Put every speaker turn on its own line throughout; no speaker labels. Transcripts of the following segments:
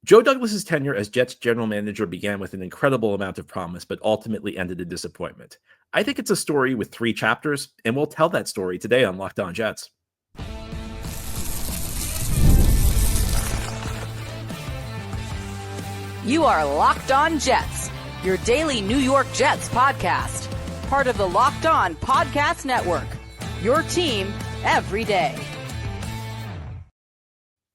Joe Douglas's tenure as Jets general manager began with an incredible amount of promise, but ultimately ended in disappointment. I think it's a story with 3 chapters, and we'll tell that story today on Locked On Jets.
You are Locked On Jets, your daily New York Jets podcast. Part of the Locked On Podcast Network, your team every day.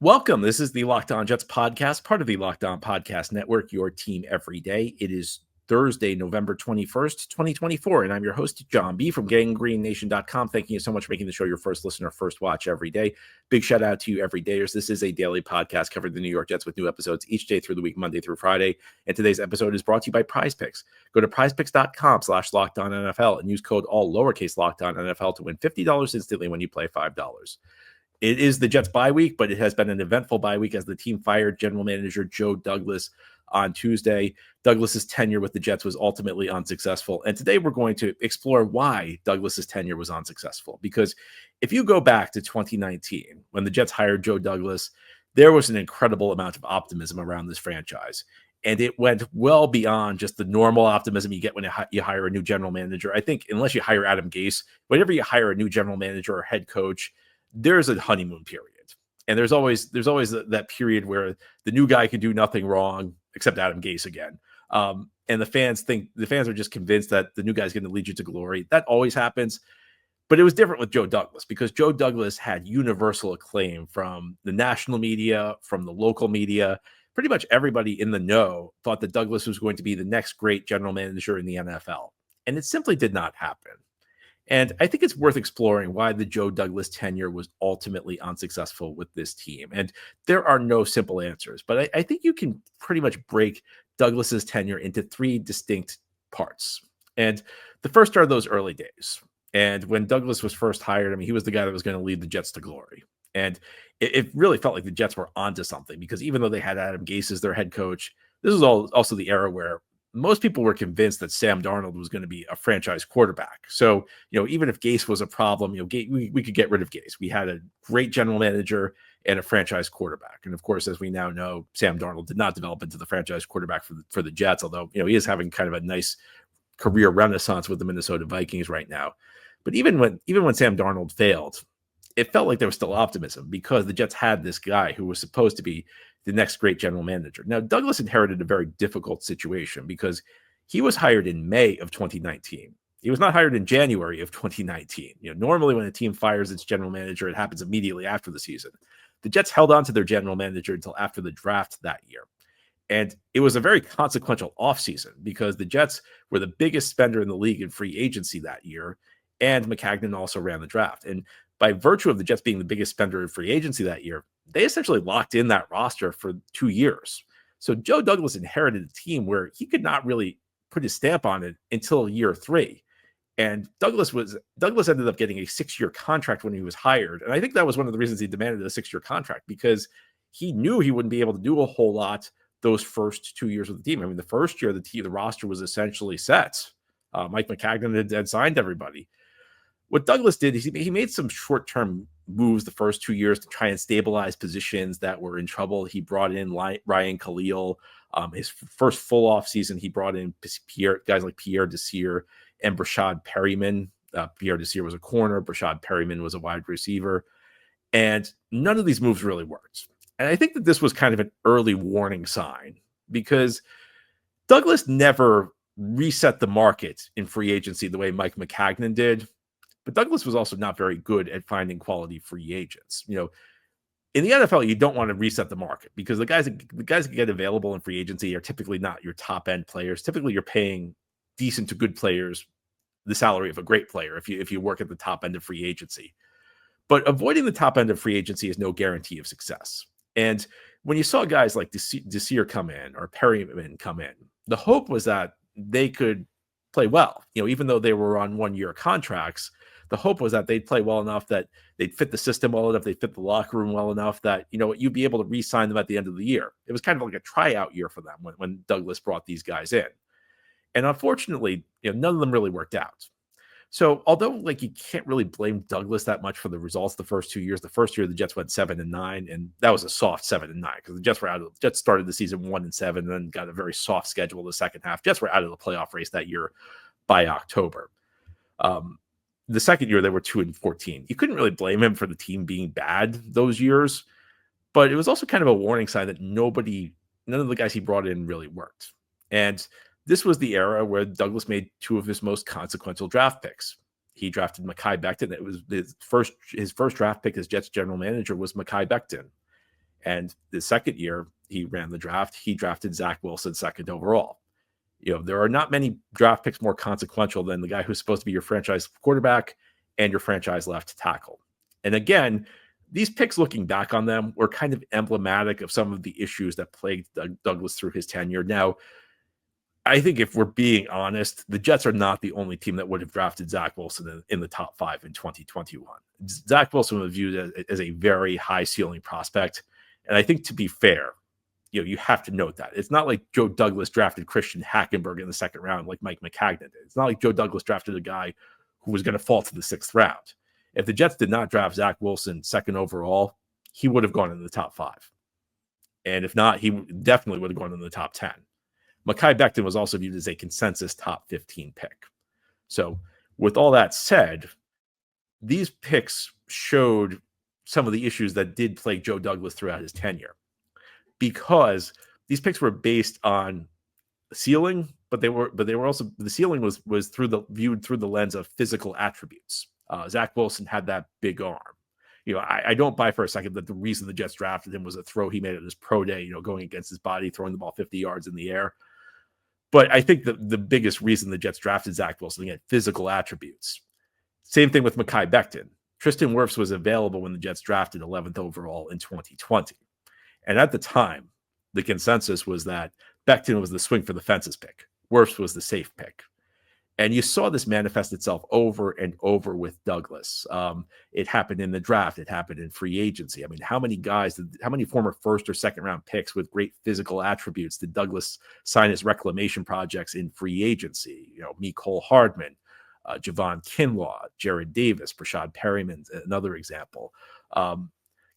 Welcome. This is the Locked On Jets podcast, part of the Locked On Podcast Network, your team every day. It is Thursday, November 21st, 2024, and I'm your host, John B. from GangGreenNation.com. Thank you so much for making the show your first listen or first watch every day. Big shout out to you, everydayers. This is a daily podcast covering the New York Jets with new episodes each day through the week, Monday through Friday. And today's episode is brought to you by PrizePicks. Go to prizepicks.com/LockedOnNFL and use code all lowercase LockedOnNFL to win $50 instantly when you play $5. It is the Jets bye week, but it has been an eventful bye week as the team fired general manager Joe Douglas on Tuesday. Douglas's tenure with the Jets was ultimately unsuccessful. And today we're going to explore why Douglas's tenure was unsuccessful. Because if you go back to 2019, when the Jets hired Joe Douglas, there was an incredible amount of optimism around this franchise. And it went well beyond just the normal optimism you get when you hire a new general manager. I think unless you hire Adam Gase, whenever you hire a new general manager or head coach, there's a honeymoon period. And there's always that period where the new guy can do nothing wrong except Adam Gase again. And the fans are just convinced that the new guy's going to lead you to glory. That always happens. But it was different with Joe Douglas because Joe Douglas had universal acclaim from the national media, from the local media. Pretty much everybody in the know thought that Douglas was going to be the next great general manager in the NFL. And it simply did not happen. And I think it's worth exploring why the Joe Douglas tenure was ultimately unsuccessful with this team. And there are no simple answers, but I think you can pretty much break Douglas's tenure into 3 distinct parts. And the first are those early days. And when Douglas was first hired, I mean, he was the guy that was going to lead the Jets to glory. And it really felt like the Jets were onto something because even though they had Adam Gase as their head coach, this was also the era where most people were convinced that Sam Darnold was going to be a franchise quarterback. So, even if Gase was a problem, we could get rid of Gase. We had a great general manager and a franchise quarterback. And of course, as we now know, Sam Darnold did not develop into the franchise quarterback for the Jets, although, he is having kind of a nice career renaissance with the Minnesota Vikings right now. But even when Sam Darnold failed, it felt like there was still optimism because the Jets had this guy who was supposed to be the next great general manager. Now, Douglas inherited a very difficult situation because he was hired in May of 2019. He was not hired in January of 2019. Normally when a team fires its general manager, it happens immediately after the season. The Jets held on to their general manager until after the draft that year. And it was a very consequential offseason because the Jets were the biggest spender in the league in free agency that year. And Maccagnan also ran the draft. And by virtue of the Jets being the biggest spender in free agency that year, they essentially locked in that roster for 2 years. So Joe Douglas inherited a team where he could not really put his stamp on it until year 3. And Douglas ended up getting a 6-year contract when he was hired. And I think that was one of the reasons he demanded a 6-year contract because he knew he wouldn't be able to do a whole lot those first 2 years with the team. I mean, the first year, the roster was essentially set. Mike Maccagnan had signed everybody. What Douglas did is he made some short-term moves the first 2 years to try and stabilize positions that were in trouble. He brought in Ryan Khalil. His first full offseason, he brought in guys like Pierre Desir and Brashad Perryman. Pierre Desir was a corner. Brashad Perryman was a wide receiver. And none of these moves really worked. And I think that this was kind of an early warning sign because Douglas never reset the market in free agency the way Mike Maccagnan did. But Douglas was also not very good at finding quality free agents. In the NFL, you don't want to reset the market because the guys that get available in free agency are typically not your top end players. Typically, you're paying decent to good players the salary of a great player if you work at the top end of free agency. But avoiding the top end of free agency is no guarantee of success. And when you saw guys like Desir come in or Perryman come in, the hope was that they could play well. Even though they were on 1-year contracts, the hope was that they'd play well enough that they'd fit the system well enough, they'd fit the locker room well enough that, you'd be able to re-sign them at the end of the year. It was kind of like a tryout year for them when Douglas brought these guys in. And unfortunately, none of them really worked out. So although like you can't really blame Douglas that much for the results the first 2 years. The first year the Jets went 7-9, and that was a soft 7-9 because the Jets were out of Jets started the season 1-7, and then got a very soft schedule the second half. Jets were out of the playoff race that year by October. The second year they were 2-14. You couldn't really blame him for the team being bad those years, but it was also kind of a warning sign that none of the guys he brought in really worked. And this was the era where Douglas made two of his most consequential draft picks. He drafted Mekhi Becton. It was his first draft pick as Jets general manager was Mekhi Becton. And the second year he ran the draft, he drafted Zach Wilson second overall. There are not many draft picks more consequential than the guy who's supposed to be your franchise quarterback and your franchise left tackle. And again, these picks, looking back on them, were kind of emblematic of some of the issues that plagued Douglas through his tenure. Now, I think if we're being honest, the Jets are not the only team that would have drafted Zach Wilson in the top 5 in 2021. Zach Wilson was viewed as a very high ceiling prospect. And I think, to be fair, you have to note that. It's not like Joe Douglas drafted Christian Hackenberg in the second round like Mike McCagnon did. It's not like Joe Douglas drafted a guy who was going to fall to the 6th round. If the Jets did not draft Zach Wilson second overall, he would have gone in the top 5. And if not, he definitely would have gone in the top 10. Mekhi Becton was also viewed as a consensus top 15 pick. So with all that said, these picks showed some of the issues that did plague Joe Douglas throughout his tenure, because these picks were based on the ceiling, but they were also, the ceiling was viewed through the lens of physical attributes. Zach Wilson had that big arm. I don't buy for a second that the reason the Jets drafted him was a throw he made at his pro day, going against his body, throwing the ball 50 yards in the air. But I think the biggest reason the Jets drafted Zach Wilson, he had physical attributes. Same thing with Mekhi Becton. Tristan Wirfs was available when the Jets drafted 11th overall in 2020. And at the time, the consensus was that Becton was the swing for the fences pick. Wirfs was the safe pick. And you saw this manifest itself over and over with Douglas. It happened in the draft. It happened in free agency. I mean, how many former first or second round picks with great physical attributes did Douglas sign as reclamation projects in free agency? Mecole Hardman, Javon Kinlaw, Jared Davis, Brashad Perryman, another example.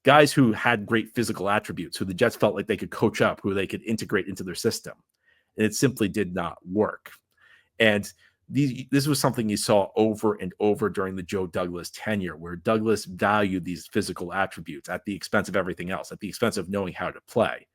Guys who had great physical attributes, who the Jets felt like they could coach up, who they could integrate into their system. And it simply did not work. And this was something you saw over and over during the Joe Douglas tenure, where Douglas valued these physical attributes at the expense of everything else, at the expense of knowing how to play.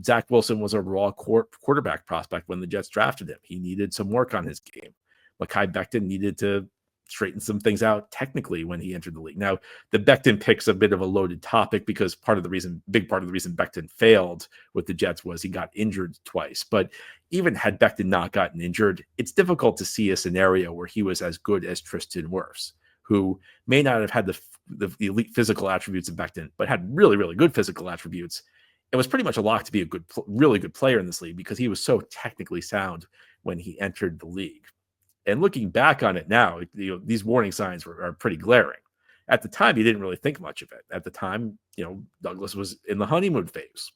Zach Wilson was a raw quarterback prospect when the Jets drafted him. He needed some work on his game. Mekhi Becton needed to straighten some things out technically when he entered the league. Now, the Becton pick's a bit of a loaded topic because big part of the reason Becton failed with the Jets was he got injured twice. But even had Becton not gotten injured, it's difficult to see a scenario where he was as good as Tristan Wirfs, who may not have had the elite physical attributes of Becton, but had really, really good physical attributes. It was pretty much a lock to be a really good player in this league because he was so technically sound when he entered the league. And looking back on it now, these warning signs are pretty glaring. At the time, he didn't really think much of it. At the time, Douglas was in the honeymoon phase.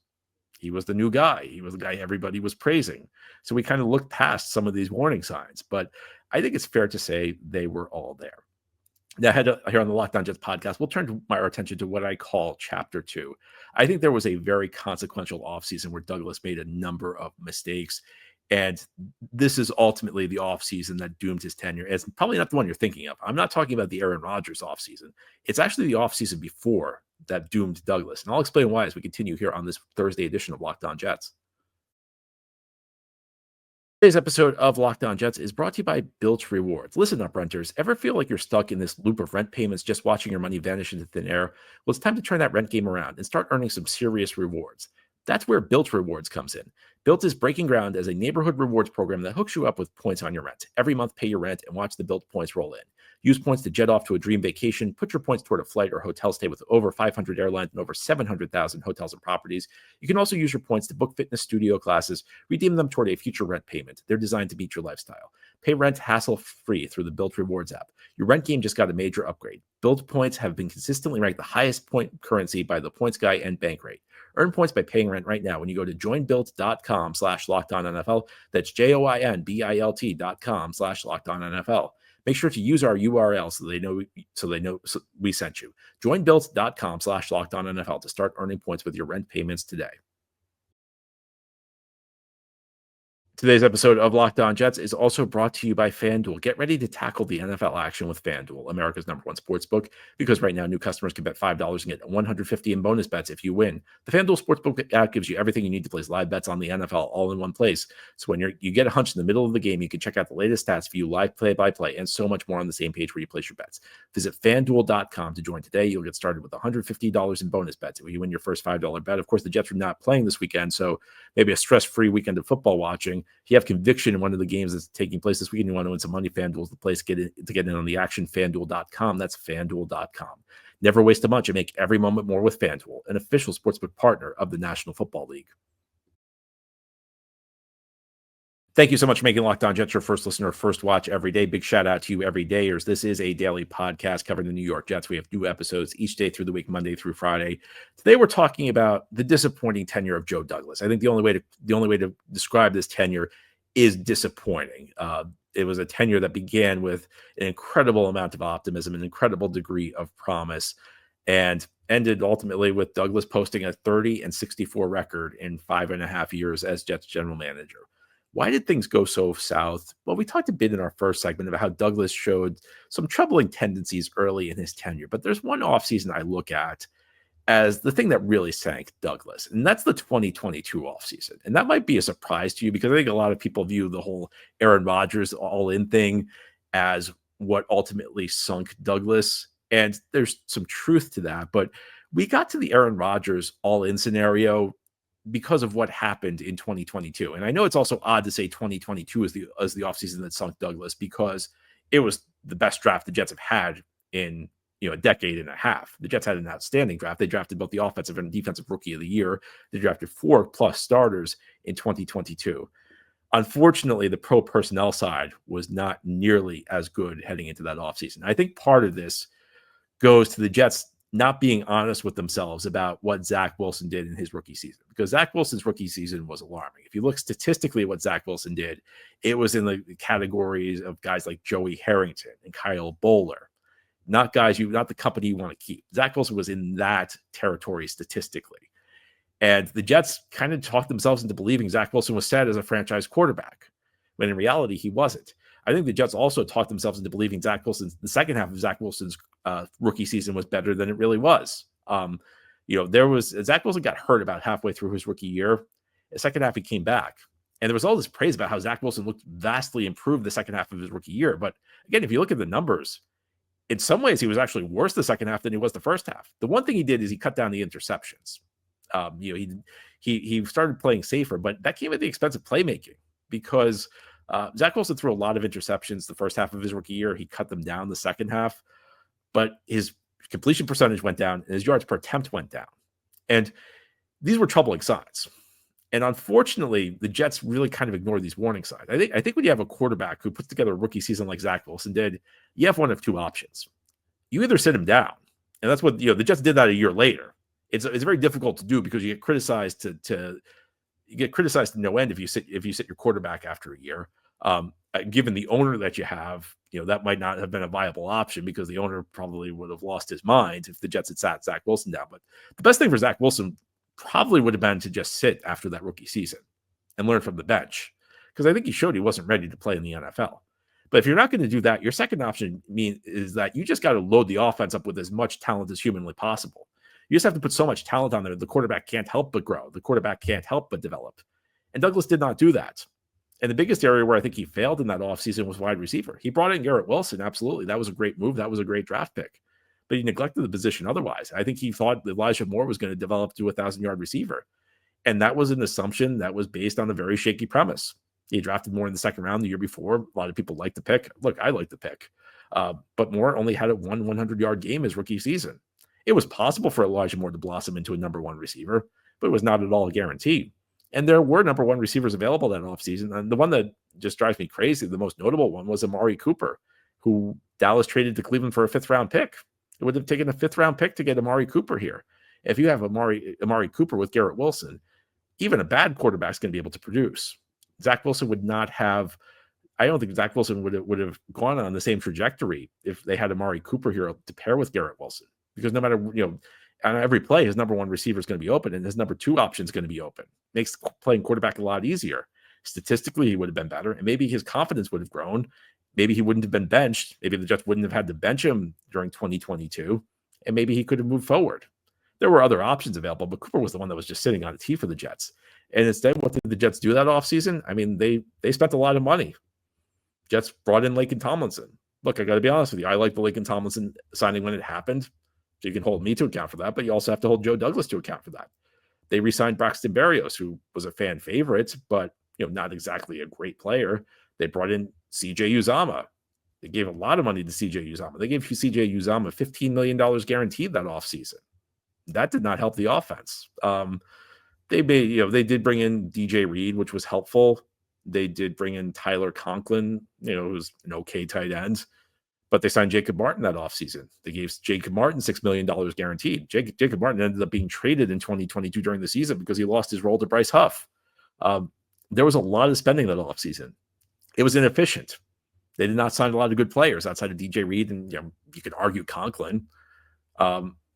He was the new guy. He was the guy everybody was praising. So we kind of looked past some of these warning signs. But I think it's fair to say they were all there. Now, here on the Locked On Jets podcast, we'll turn our attention to what I call Chapter 2. I think there was a very consequential offseason where Douglas made a number of mistakes. And this is ultimately the offseason that doomed his tenure. It's probably not the one you're thinking of. I'm not talking about the Aaron Rodgers offseason. It's actually the offseason before that doomed Douglas. And I'll explain why as we continue here on this Thursday edition of Locked On Jets. Today's episode of Locked On Jets is brought to you by Built Rewards. Listen up, renters. Ever feel like you're stuck in this loop of rent payments just watching your money vanish into thin air? Well, it's time to turn that rent game around and start earning some serious rewards. That's where Built Rewards comes in. Built is breaking ground as a neighborhood rewards program that hooks you up with points on your rent. Every month, pay your rent and watch the Built points roll in. Use points to jet off to a dream vacation. Put your points toward a flight or hotel stay with over 500 airlines and over 700,000 hotels and properties. You can also use your points to book fitness studio classes, redeem them toward a future rent payment. They're designed to meet your lifestyle. Pay rent hassle-free through the Built Rewards app. Your rent game just got a major upgrade. Built points have been consistently ranked the highest point currency by the Points Guy and Bankrate. Earn points by paying rent right now when you go to joinbuilt.com/LockedOnNFL. That's JOINBILT.com/LockedOnNFL. Make sure to use our URL so they know we sent you. Join built.com/LockedOnNFL to start earning points with your rent payments today. Today's episode of Locked On Jets is also brought to you by FanDuel. Get ready to tackle the NFL action with FanDuel, America's #1 sportsbook, because right now new customers can bet $5 and get $150 in bonus bets if you win. The FanDuel Sportsbook app gives you everything you need to place live bets on the NFL all in one place. So when you get a hunch in the middle of the game, you can check out the latest stats, view live play-by-play, and so much more on the same page where you place your bets. Visit FanDuel.com to join today. You'll get started with $150 in bonus bets if you win your first $5 bet. Of course, the Jets are not playing this weekend, so maybe a stress-free weekend of football watching. If you have conviction in one of the games that's taking place this weekend, you want to win some money, FanDuel's the place to get in on the action. FanDuel.com. That's FanDuel.com. Never waste a bunch and make every moment more with FanDuel, an official sportsbook partner of the National Football League. Thank you so much for making Locked On Jets your first listener, first watch every day. Big shout out to you everydayers. This is a daily podcast covering the New York Jets. We have new episodes each day through the week, Monday through Friday. Today we're talking about the disappointing tenure of Joe Douglas. I think the only way to describe this tenure is disappointing. It was a tenure that began with an incredible amount of optimism, an incredible degree of promise, and ended ultimately with Douglas posting a 30-64 record in 5.5 years as Jets general manager. Why did things go so south? Well, we talked a bit in our first segment about how Douglas showed some troubling tendencies early in his tenure, but there's one offseason I look at as the thing that really sank Douglas, and that's the 2022 offseason. And that might be a surprise to you because I think a lot of people view the whole Aaron Rodgers all-in thing as what ultimately sunk Douglas, and there's some truth to that, but we got to the Aaron Rodgers all-in scenario because of what happened in 2022. And I know it's also odd to say 2022 is the offseason that sunk Douglas because it was the best draft the Jets have had in a decade and a half. The Jets had an outstanding draft. They drafted both the offensive and defensive rookie of the year. They drafted 4+ starters in 2022. Unfortunately, the pro personnel side was not nearly as good heading into that offseason. I think part of this goes to the Jets not being honest with themselves about what Zach Wilson did in his rookie season, because Zach Wilson's rookie season was alarming. If you look statistically at what Zach Wilson did, it was in the categories of guys like Joey Harrington and Kyle Bowler, not the company you want to keep. Zach Wilson was in that territory statistically. And the Jets kind of talked themselves into believing Zach Wilson was set as a franchise quarterback, when in reality, he wasn't. I think the Jets also talked themselves into believing the second half of Zach Wilson's rookie season was better than it really was. Zach Wilson got hurt about halfway through his rookie year. The second half, he came back. And there was all this praise about how Zach Wilson looked vastly improved the second half of his rookie year. But again, if you look at the numbers, in some ways, he was actually worse the second half than he was the first half. The one thing he did is he cut down the interceptions. He started playing safer, but that came at the expense of playmaking because Zach Wilson threw a lot of interceptions the first half of his rookie year. He cut them down the second half, but his completion percentage went down and his yards per attempt went down. And these were troubling signs. And unfortunately, the Jets really kind of ignored these warning signs. I think when you have a quarterback who puts together a rookie season like Zach Wilson did, you have one of two options. You either sit him down, and that's what the Jets did that a year later. It's very difficult to do because you get criticized to no end if you sit your quarterback after a year. Given the owner that you have, that might not have been a viable option because the owner probably would have lost his mind if the Jets had sat Zach Wilson down. But the best thing for Zach Wilson probably would have been to just sit after that rookie season and learn from the bench, because I think he showed he wasn't ready to play in the NFL. But if you're not going to do that, your second option is that you just got to load the offense up with as much talent as humanly possible. You just have to put so much talent on there. The quarterback can't help but grow. The quarterback can't help but develop. And Douglas did not do that. And the biggest area where I think he failed in that offseason was wide receiver. He brought in Garrett Wilson. Absolutely. That was a great move. That was a great draft pick. But he neglected the position otherwise. I think he thought that Elijah Moore was going to develop to a 1,000-yard receiver. And that was an assumption that was based on a very shaky premise. He drafted Moore in the second round the year before. A lot of people liked the pick. Look, I like the pick. But Moore only had a 100-yard game his rookie season. It was possible for Elijah Moore to blossom into a number one receiver, but it was not at all a guarantee. And there were number one receivers available that offseason. And the one that just drives me crazy, the most notable one, was Amari Cooper, who Dallas traded to Cleveland for a 5th-round pick. It would have taken a 5th-round pick to get Amari Cooper here. If you have Amari Cooper with Garrett Wilson, even a bad quarterback is going to be able to produce. Zach Wilson would not have I don't think Zach Wilson would have gone on the same trajectory if they had Amari Cooper here to pair with Garrett Wilson. Because no matter, on every play, his number one receiver is going to be open and his number two option is going to be open. Makes playing quarterback a lot easier. Statistically, he would have been better, and maybe his confidence would have grown. Maybe he wouldn't have been benched. Maybe the Jets wouldn't have had to bench him during 2022, and maybe he could have moved forward. There were other options available, but Cooper was the one that was just sitting on a tee for the Jets. And instead, what did the Jets do that offseason? I mean, they spent a lot of money. Jets brought in Laken Tomlinson. Look, I got to be honest with you. I like the Laken Tomlinson signing when it happened. So you can hold me to account for that, but you also have to hold Joe Douglas to account for that. They re-signed Braxton Berrios, who was a fan favorite, but not exactly a great player. They brought in CJ Uzama. They gave a lot of money to CJ Uzama. They gave CJ Uzama $15 million guaranteed that offseason. That did not help the offense. They did bring in DJ Reed, which was helpful. They did bring in Tyler Conklin, who's an okay tight end. But they signed Jacob Martin that offseason. They gave Jacob Martin $6 million guaranteed. Jacob Martin ended up being traded in 2022 during the season because he lost his role to Bryce Huff. There was a lot of spending that offseason. It was inefficient. They did not sign a lot of good players outside of DJ Reed, and you could argue Conklin.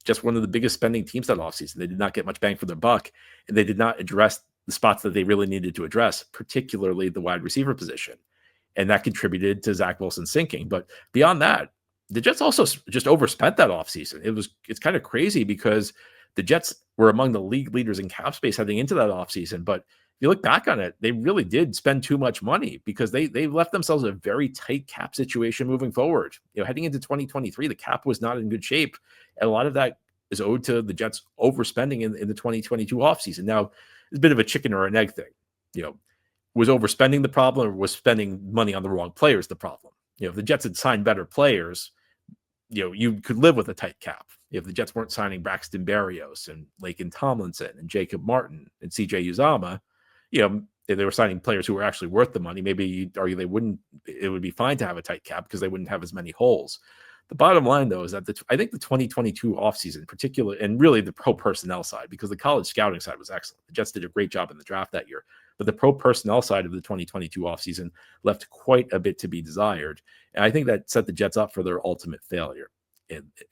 Just one of the biggest spending teams that offseason. They did not get much bang for their buck, and they did not address the spots that they really needed to address, particularly the wide receiver position. And that contributed to Zach Wilson sinking. But beyond that, the Jets also just overspent that offseason. It's kind of crazy because the Jets were among the league leaders in cap space heading into that offseason. But if you look back on it, they really did spend too much money because they left themselves a very tight cap situation moving forward. Heading into 2023, the cap was not in good shape. And a lot of that is owed to the Jets overspending in the 2022 offseason. Now, it's a bit of a chicken or an egg thing. Was overspending the problem, or was spending money on the wrong players the problem? If the Jets had signed better players, you could live with a tight cap. If the Jets weren't signing Braxton Berrios and Laken Tomlinson and Jacob Martin and CJ Uzama, if they were signing players who were actually worth the money, maybe you'd argue it would be fine to have a tight cap because they wouldn't have as many holes. The bottom line, though, is that I think the 2022 offseason, particularly, and really the pro personnel side, because the college scouting side was excellent. The Jets did a great job in the draft that year. But the pro personnel side of the 2022 offseason left quite a bit to be desired. And I think that set the Jets up for their ultimate failure.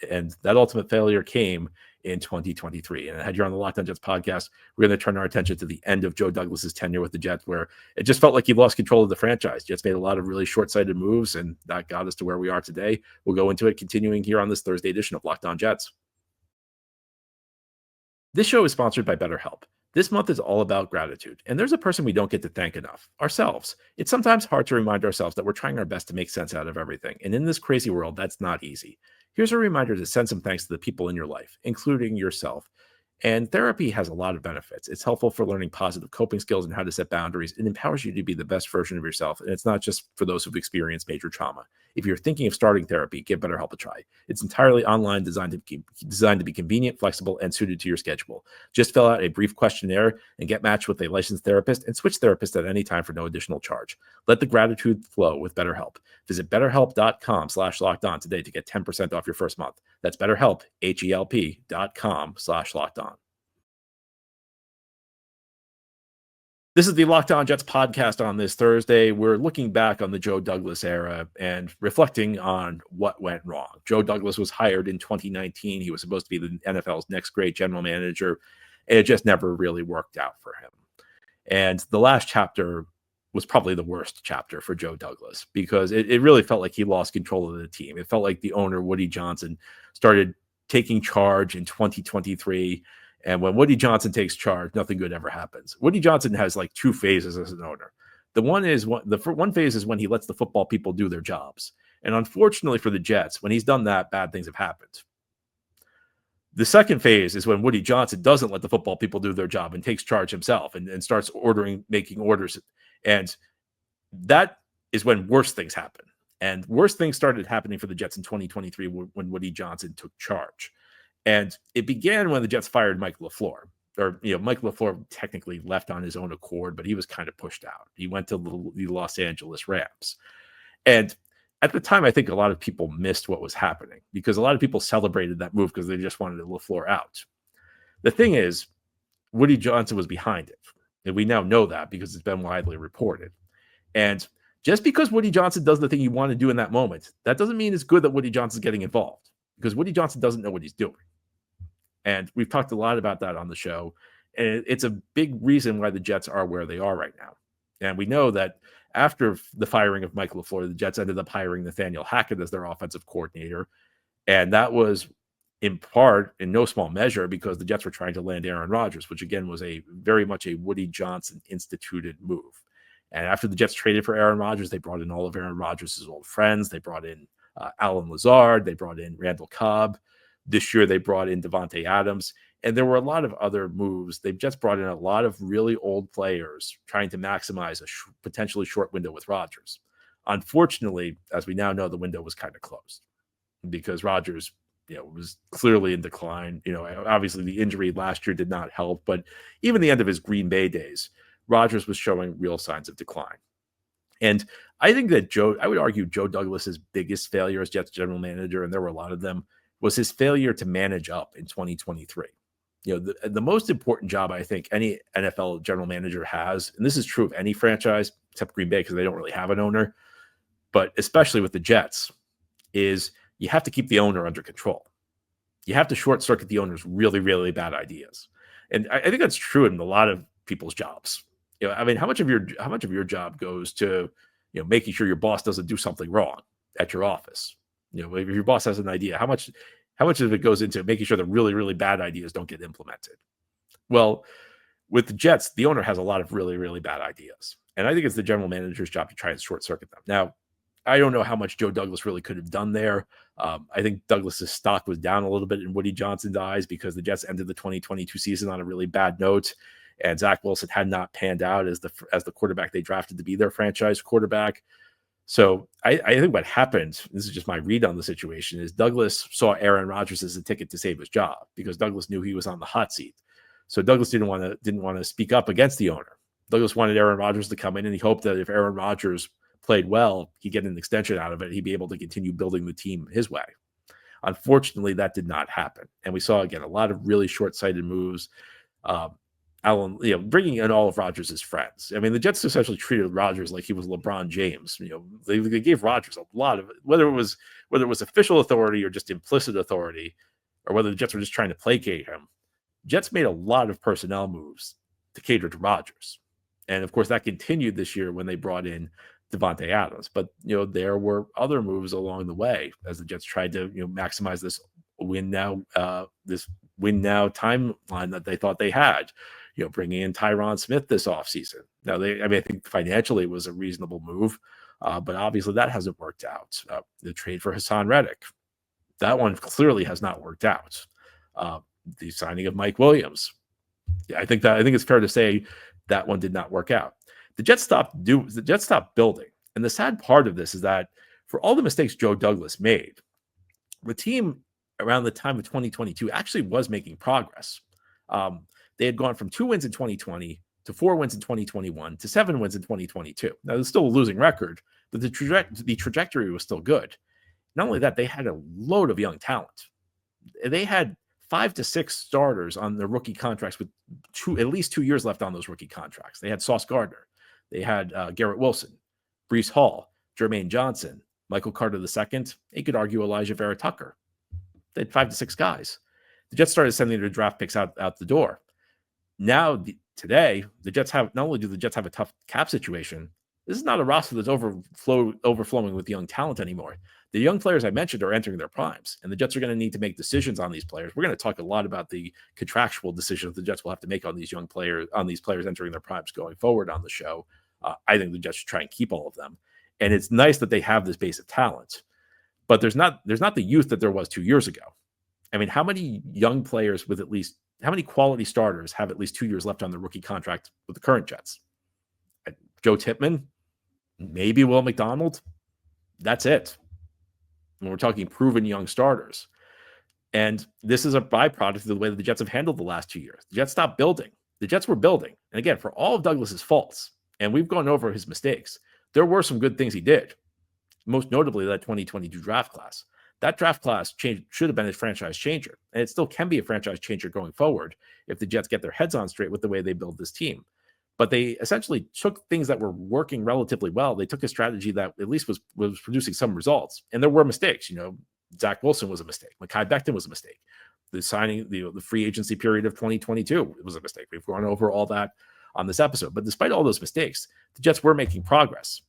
And that ultimate failure came in 2023. And here on the Locked On Jets podcast, we're going to turn our attention to the end of Joe Douglas's tenure with the Jets, where it just felt like he lost control of the franchise. Jets made a lot of really short-sighted moves, and that got us to where we are today. We'll go into it continuing here on this Thursday edition of Locked On Jets. This show is sponsored by BetterHelp. This month is all about gratitude, and there's a person we don't get to thank enough: ourselves. It's sometimes hard to remind ourselves that we're trying our best to make sense out of everything, and in this crazy world, that's not easy. Here's a reminder to send some thanks to the people in your life, including yourself. And therapy has a lot of benefits. It's helpful for learning positive coping skills and how to set boundaries. It empowers you to be the best version of yourself. And it's not just for those who've experienced major trauma. If you're thinking of starting therapy, give BetterHelp a try. It's entirely online, designed to be convenient, flexible, and suited to your schedule. Just fill out a brief questionnaire and get matched with a licensed therapist, and switch therapists at any time for no additional charge. Let the gratitude flow with BetterHelp. Visit BetterHelp.com/lockedon today to get 10% off your first month. That's BetterHelp, HELP.com/lockedon. This is the Locked On Jets podcast on this Thursday. We're looking back on the Joe Douglas era and reflecting on what went wrong. Joe Douglas was hired in 2019. He was supposed to be the NFL's next great general manager, and it just never really worked out for him. And the last chapter was probably the worst chapter for Joe Douglas because it really felt like he lost control of the team. It felt like the owner, Woody Johnson, started taking charge in 2023. And when Woody Johnson takes charge, nothing good ever happens. Woody Johnson has like two phases as an owner. The one phase is when he lets the football people do their jobs. And unfortunately for the Jets, when he's done that, bad things have happened. The second phase is when Woody Johnson doesn't let the football people do their job and takes charge himself and starts making orders. And that is when worse things happen. And worse things started happening for the Jets in 2023 when Woody Johnson took charge. And it began when the Jets fired Mike LaFleur. Mike LaFleur technically left on his own accord, but he was kind of pushed out. He went to the Los Angeles Rams. And at the time, I think a lot of people missed what was happening because a lot of people celebrated that move because they just wanted LaFleur out. The thing is, Woody Johnson was behind it. And we now know that because it's been widely reported. And Just because Woody Johnson does the thing you want to do in that moment, that doesn't mean it's good that Woody Johnson's getting involved, because Woody Johnson doesn't know what he's doing. And we've talked a lot about that on the show. And it's a big reason why the Jets are where they are right now. And we know that after the firing of Mike LaFleur, the Jets ended up hiring Nathaniel Hackett as their offensive coordinator. And that was in part, in no small measure, because the Jets were trying to land Aaron Rodgers, which again was a very much a Woody Johnson instituted move. And after the Jets traded for Aaron Rodgers, they brought in all of Aaron Rodgers' old friends. They brought in Alan Lazard. They brought in Randall Cobb. This year, they brought in Devontae Adams. And there were a lot of other moves. They've just brought in a lot of really old players trying to maximize a potentially short window with Rodgers. Unfortunately, as we now know, the window was kind of closed because Rodgers, was clearly in decline. Obviously the injury last year did not help, but even the end of his Green Bay days, Rodgers was showing real signs of decline. And I think that I would argue Joe Douglas's biggest failure as Jets general manager, and there were a lot of them, was his failure to manage up in 2023. The most important job I think any NFL general manager has, and this is true of any franchise except Green Bay because they don't really have an owner, but especially with the Jets, is you have to keep the owner under control. You have to short circuit the owner's really, really bad ideas. And I think that's true in a lot of people's jobs. How much of your job goes to, making sure your boss doesn't do something wrong at your office? If your boss has an idea, how much of it goes into making sure that really, really bad ideas don't get implemented? Well, with the Jets, the owner has a lot of really, really bad ideas. And I think it's the general manager's job to try and short circuit them. Now, I don't know how much Joe Douglas really could have done there. I think Douglas's stock was down a little bit in Woody Johnson's eyes because the Jets ended the 2022 season on a really bad note, and Zach Wilson had not panned out as the quarterback they drafted to be their franchise quarterback. So I think what happened, this is just my read on the situation, is Douglas saw Aaron Rodgers as a ticket to save his job because Douglas knew he was on the hot seat. So Douglas didn't want to speak up against the owner. Douglas wanted Aaron Rodgers to come in, and he hoped that if Aaron Rodgers played well, he'd get an extension out of it. He'd be able to continue building the team his way. Unfortunately, that did not happen. And we saw, again, a lot of really short-sighted moves. Alan, bringing in all of Rodgers' friends. The Jets essentially treated Rodgers like he was LeBron James. They gave Rodgers a lot of, whether it was official authority or just implicit authority, or whether the Jets were just trying to placate him. Jets made a lot of personnel moves to cater to Rodgers. And of course, that continued this year when they brought in Devontae Adams. But, there were other moves along the way as the Jets tried to, maximize this win now timeline that they thought they had, bringing in Tyron Smith this offseason. Now, I think financially it was a reasonable move, but obviously that hasn't worked out. The trade for Hassan Reddick, that one clearly has not worked out. The signing of Mike Williams, I think it's fair to say that one did not work out. The Jets stopped building. And the sad part of this is that for all the mistakes Joe Douglas made, the team around the time of 2022 actually was making progress. They had gone from 2 wins in 2020 to 4 wins in 2021 to 7 wins in 2022. Now, it's still a losing record, but the trajectory was still good. Not only that, they had a load of young talent. They had 5 to 6 starters on their rookie contracts with at least 2 years left on those rookie contracts. They had Sauce Gardner. They had Garrett Wilson, Breece Hall, Jermaine Johnson, Michael Carter II. You could argue Elijah Vera Tucker. They had 5 to 6 guys. The Jets started sending their draft picks out the door. Now, today, the Jets have, not only do the Jets have a tough cap situation, this is not a roster that's overflowing with young talent anymore. The young players I mentioned are entering their primes, and the Jets are going to need to make decisions on these players. We're going to talk a lot about the contractual decisions the Jets will have to make on these young players, on these players entering their primes going forward on the show. I think the Jets should try and keep all of them. And it's nice that they have this base of talent, but there's not the youth that there was 2 years ago. How many young players how many quality starters have at least 2 years left on their rookie contract with the current Jets? Joe Tippmann, maybe Will McDonald. That's it. And we're talking proven young starters. And this is a byproduct of the way that the Jets have handled the last 2 years. The Jets stopped building. The Jets were building. And again, for all of Douglas's faults, and we've gone over his mistakes, there were some good things he did. Most notably, that 2022 draft class. That draft class should have been a franchise changer. And it still can be a franchise changer going forward if the Jets get their heads on straight with the way they build this team. but they essentially took things that were working relatively well. They took a strategy that at least was producing some results. And there were mistakes. Zach Wilson was a mistake. Mekhi Becton was a mistake. The signing, the free agency period of 2022 was a mistake. We've gone over all that on this episode. But despite all those mistakes, the Jets were making progress.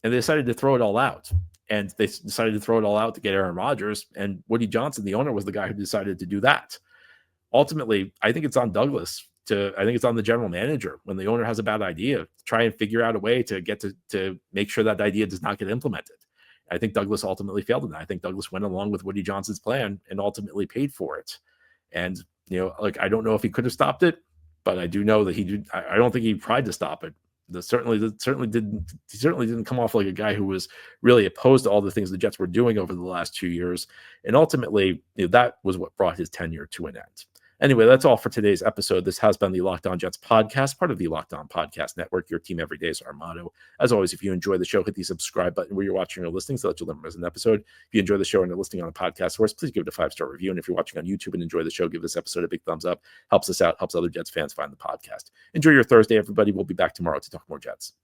And they decided to throw it all out. And they decided to throw it all out to get Aaron Rodgers. And Woody Johnson, the owner, was the guy who decided to do that. Ultimately, I think it's on Douglas. I think it's on the general manager when the owner has a bad idea to try and figure out a way to get to make sure that idea does not get implemented. I think Douglas ultimately failed in that. I think Douglas went along with Woody Johnson's plan and ultimately paid for it. And, I don't know if he could have stopped it, but I do know that he did. I don't think he tried to stop it. He certainly didn't come off like a guy who was really opposed to all the things the Jets were doing over the last 2 years. And ultimately, that was what brought his tenure to an end. Anyway, that's all for today's episode. This has been the Locked On Jets podcast, part of the Locked On Podcast Network. Your team every day is our motto. As always, if you enjoy the show, hit the subscribe button where you're watching or listening so that you'll never miss an episode. If you enjoy the show and you're listening on a podcast source, please give it a 5-star review. And if you're watching on YouTube and enjoy the show, give this episode a big thumbs up. Helps us out, helps other Jets fans find the podcast. Enjoy your Thursday, everybody. We'll be back tomorrow to talk more Jets.